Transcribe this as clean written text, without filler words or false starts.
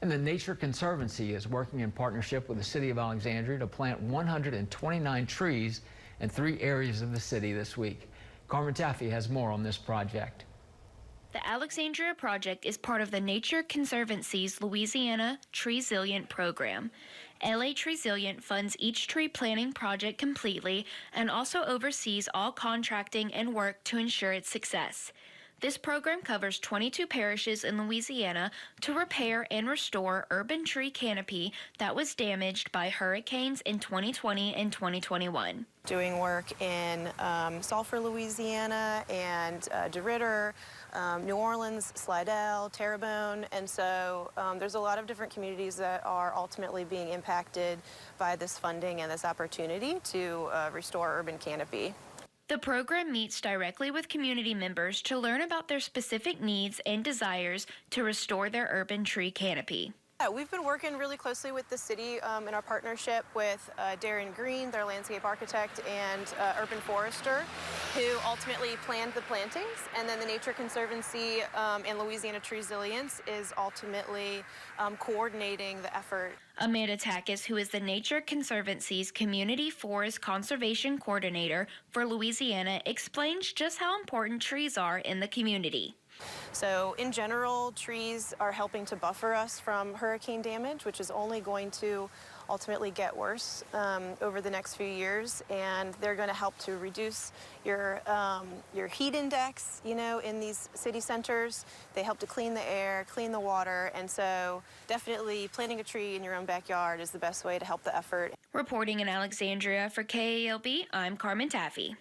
And the Nature Conservancy is working in partnership with the City of Alexandria to plant 129 trees in 3 areas of the city this week. Carmen Taffy has more on this project. The Alexandria project is part of the Nature Conservancy's Louisiana Treesilient program. LA Treesilient funds each tree planting project completely and also oversees all contracting and work to ensure its success. This program covers 22 parishes in Louisiana to repair and restore urban tree canopy that was damaged by hurricanes in 2020 and 2021. Doing work in Sulphur, Louisiana, and DeRidder, New Orleans, Slidell, Terrebonne, and so there's a lot of different communities that are ultimately being impacted by this funding and this opportunity to restore urban canopy. The program meets directly with community members to learn about their specific needs and desires to restore their urban tree canopy. Yeah, we've been working really closely with the city in our partnership with Darren Green, their landscape architect, and urban forester, who ultimately planned the plantings. And then the Nature Conservancy and Louisiana Treesilient is ultimately coordinating the effort. Amanda Takis, who is the Nature Conservancy's Community Forest Conservation Coordinator for Louisiana, explains just how important trees are in the community. So in general, trees are helping to buffer us from hurricane damage, which is only going to ultimately get worse over the next few years, and they're going to help to reduce your heat index, in these city centers. They help to clean the air, clean the water, and so definitely planting a tree in your own backyard is the best way to help the effort. Reporting in Alexandria for KALB, I'm Carmen Taffy.